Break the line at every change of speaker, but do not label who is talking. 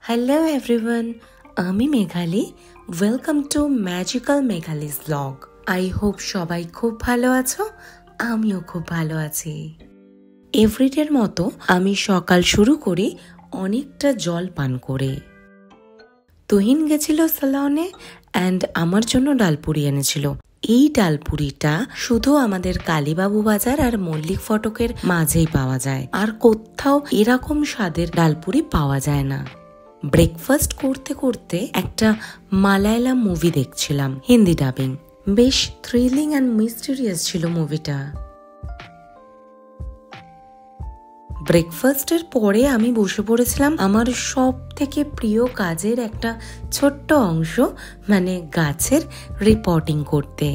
Hello everyone, আমি Meghali. Welcome to magical Meghali's blog. I hope সবাই খুব ভালো আছো, আমিও খুব ভালো আছি। এভরিডের মতো আমি সকাল শুরু করি অনেকটা জল পান করে। তুহিন গেছিল সালনে অ্যান্ড আমার জন্য ডালপুরি এনেছিল। এই ডালপুরিটা শুধু আমাদের কালীবাবু বাজার আর মল্লিক ফটকের মাঝেই পাওয়া যায়, আর কোথাও এরকম স্বাদের ডালপুরি পাওয়া যায় না। ব্রেকফাস্ট করতে করতে একটা মালায়ালাম মুভি দেখছিলাম, হিন্দি ডাবিং। বেশ থ্রিলিং অ্যান্ড মিস্টেরিয়াস ছিল মুভিটা। ব্রেকফাস্টের পরে আমি বসে পড়েছিলাম আমার সব থেকে প্রিয় কাজের একটা ছোট্ট অংশ, মানে গাছের রিপোর্টিং করতে।